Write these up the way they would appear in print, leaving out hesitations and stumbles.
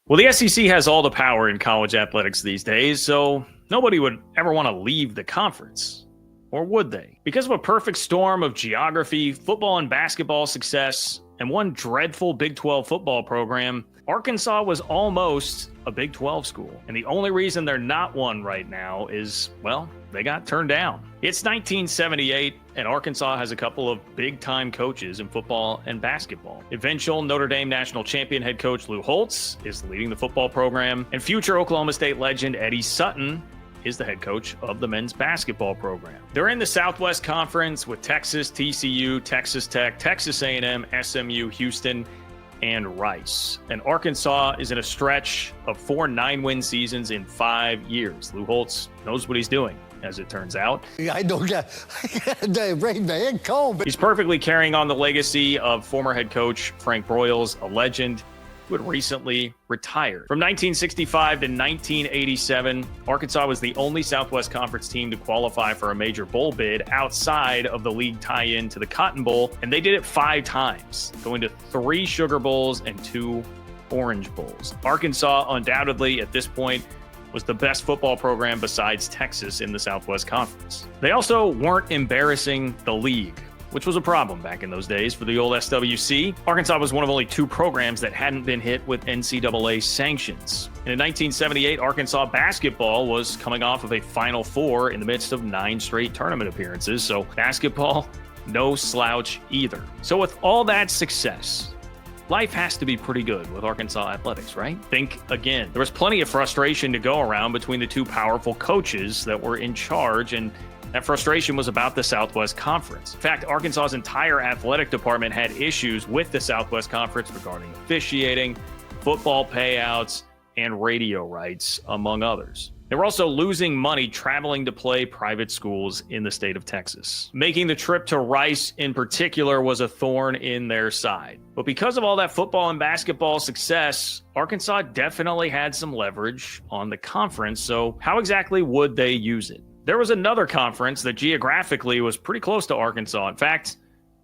Well, the SEC has all the power in college athletics these days, so nobody would ever want to leave the conference. Or would they? Because of a perfect storm of geography, football and basketball success, and one dreadful Big 12 football program, Arkansas was almost a Big 12 school. And the only reason they're not one right now is, well, they got turned down. It's 1978, and Arkansas has a couple of big-time coaches in football and basketball. Eventual Notre Dame national champion head coach Lou Holtz is leading the football program, and future Oklahoma State legend Eddie Sutton is the head coach of the men's basketball program. They're in the Southwest Conference with Texas, TCU, Texas Tech, Texas A&M, SMU, Houston, and Rice. And Arkansas is in a stretch of 4 9-win seasons in 5 years. Lou Holtz knows what he's doing, as it turns out. I don't get man cold. He's perfectly carrying on the legacy of former head coach Frank Broyles, a legend who had recently retired. From 1965 to 1987, Arkansas was the only Southwest Conference team to qualify for a major bowl bid outside of the league tie-in to the Cotton Bowl, and they did it 5 times, going to 3 Sugar Bowls and 2 Orange Bowls. Arkansas, undoubtedly, at this point, was the best football program besides Texas in the Southwest Conference. They also weren't embarrassing the league, which was a problem back in those days for the old SWC. Arkansas was one of only 2 programs that hadn't been hit with NCAA sanctions. And in 1978, Arkansas basketball was coming off of a Final Four in the midst of 9 straight tournament appearances, so basketball, no slouch either. So with all that success, life has to be pretty good with Arkansas athletics, right? Think again. There was plenty of frustration to go around between the 2 powerful coaches that were in charge, and that frustration was about the Southwest Conference. In fact, Arkansas's entire athletic department had issues with the Southwest Conference regarding officiating, football payouts, and radio rights, among others. They were also losing money traveling to play private schools in the state of Texas. Making the trip to Rice in particular was a thorn in their side. But because of all that football and basketball success, Arkansas definitely had some leverage on the conference. So how exactly would they use it? There was another conference that geographically was pretty close to Arkansas. In fact,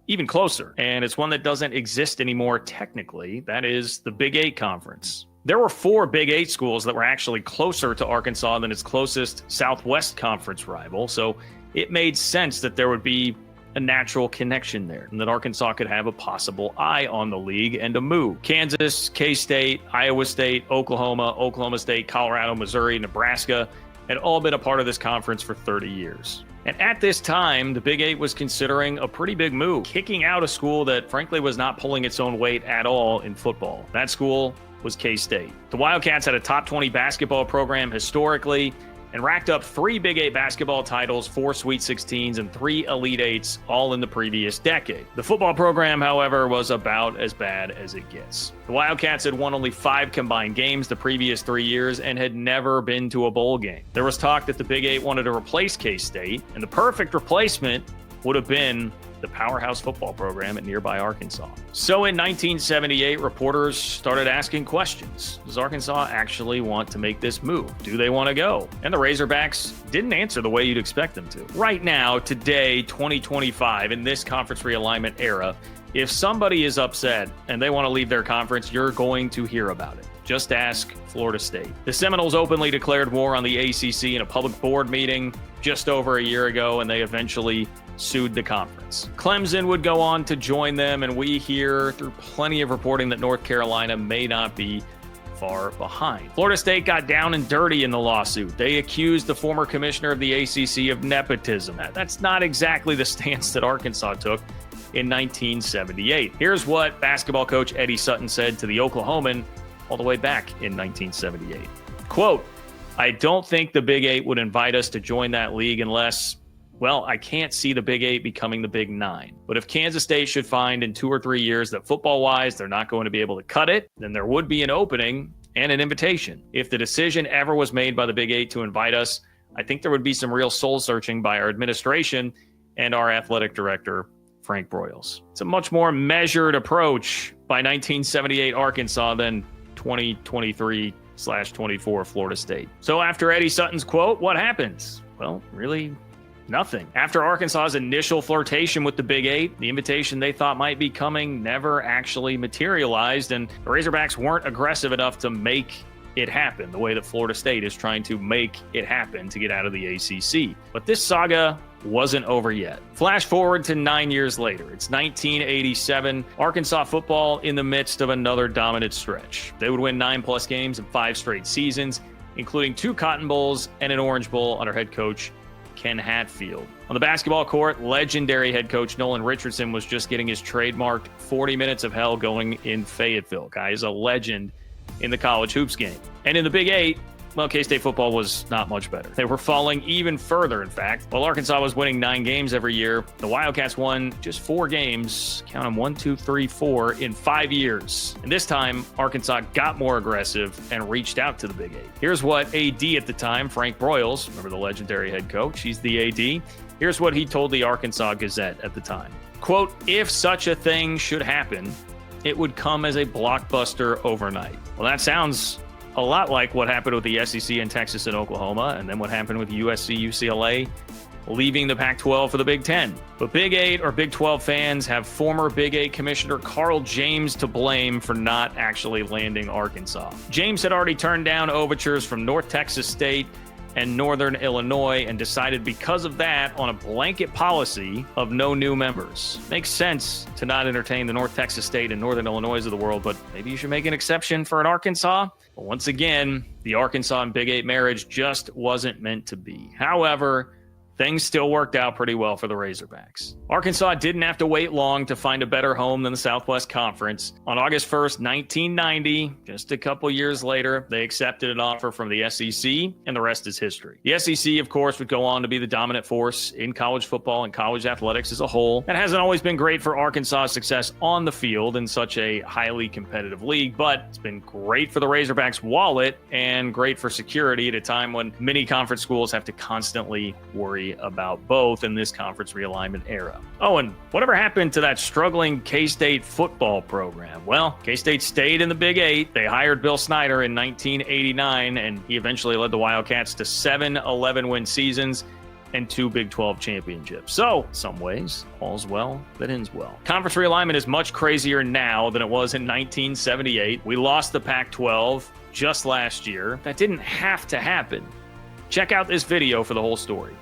even closer. And it's one that doesn't exist anymore technically. That is the Big 8 Conference. There were 4 Big 8 schools that were actually closer to Arkansas than its closest Southwest Conference rival. So it made sense that there would be a natural connection there and that Arkansas could have a possible eye on the league and a move. Kansas, K-State, Iowa State, Oklahoma, Oklahoma State, Colorado, Missouri, Nebraska had all been a part of this conference for 30 years. And at this time, the Big 8 was considering a pretty big move, kicking out a school that frankly was not pulling its own weight at all in football. That school was K-State. The Wildcats had a top 20 basketball program historically and racked up 3 Big 8 basketball titles, 4 Sweet 16s, and 3 Elite 8s, all in the previous decade. The football program, however, was about as bad as it gets. The Wildcats had won only 5 combined games the previous 3 years and had never been to a bowl game. There was talk that the Big 8 wanted to replace K-State, and the perfect replacement would have been the powerhouse football program at nearby Arkansas. So in 1978, reporters started asking questions. Does Arkansas actually want to make this move? Do they want to go? And the Razorbacks didn't answer the way you'd expect them to. Right now, today, 2025, in this conference realignment era, if somebody is upset and they want to leave their conference, you're going to hear about it. Just ask Florida State. The Seminoles openly declared war on the ACC in a public board meeting just over a year ago, and they eventually sued the conference. Clemson would go on to join them, and we hear through plenty of reporting that North Carolina may not be far behind. Florida State got down and dirty in the lawsuit. They accused the former commissioner of the ACC of nepotism. That's not exactly the stance that Arkansas took in 1978. Here's what basketball coach Eddie Sutton said to the Oklahoman all the way back in 1978. Quote, "I don't think the Big 8 would invite us to join that league unless, well, I can't see the Big 8 becoming the Big 9. But if Kansas State should find in 2 or 3 years that football-wise they're not going to be able to cut it, then there would be an opening and an invitation. If the decision ever was made by the Big 8 to invite us, I think there would be some real soul-searching by our administration and our athletic director, Frank Broyles." It's a much more measured approach by 1978 Arkansas than 2023/24 Florida State. So after Eddie Sutton's quote, what happens? Well, really Nothing. After Arkansas's initial flirtation with the Big Eight, the invitation they thought might be coming never actually materialized, and the Razorbacks weren't aggressive enough to make it happen the way that Florida State is trying to make it happen to get out of the ACC. But this saga wasn't over yet. Flash forward to 9 years later. It's 1987. Arkansas football in the midst of another dominant stretch. They would win 9+ games in 5 straight seasons, including 2 Cotton Bowls and an Orange Bowl under head coach Ken Hatfield. On the basketball court, legendary head coach Nolan Richardson was just getting his trademarked 40 minutes of hell going in Fayetteville. Guy is a legend in the college hoops game. And in the Big Eight, well, K-State football was not much better. They were falling even further, in fact. While Arkansas was winning 9 games every year, the Wildcats won just 4 games, count them 1, 2, 3, 4, in 5 years. And this time, Arkansas got more aggressive and reached out to the Big Eight. Here's what AD at the time, Frank Broyles, remember the legendary head coach, he's the AD. Here's what he told the Arkansas Gazette at the time. Quote, "If such a thing should happen, it would come as a blockbuster overnight." Well, that sounds a lot like what happened with the SEC in Texas and Oklahoma, and then what happened with USC, UCLA, leaving the Pac-12 for the Big Ten. But Big 8 or Big 12 fans have former Big 8 Commissioner Carl James to blame for not actually landing Arkansas. James had already turned down overtures from North Texas State and Northern Illinois and decided because of that on a blanket policy of no new members. Makes sense to not entertain the North Texas State and Northern Illinois of the world, but maybe you should make an exception for an Arkansas. But once again, the Arkansas and Big 8 marriage just wasn't meant to be. However, things still worked out pretty well for the Razorbacks. Arkansas didn't have to wait long to find a better home than the Southwest Conference. On August 1st, 1990, just a couple years later, they accepted an offer from the SEC, and the rest is history. The SEC, of course, would go on to be the dominant force in college football and college athletics as a whole. That hasn't always been great for Arkansas' success on the field in such a highly competitive league, but it's been great for the Razorbacks' wallet and great for security at a time when many conference schools have to constantly worry about both in this conference realignment era. Oh, and whatever happened to that struggling K-State football program? Well, K-State stayed in the Big 8. They hired Bill Snyder in 1989, and he eventually led the Wildcats to 7 11-win seasons and 2 Big 12 championships. So, in some ways, all's well that ends well. Conference realignment is much crazier now than it was in 1978. We lost the Pac-12 just last year. That didn't have to happen. Check out this video for the whole story.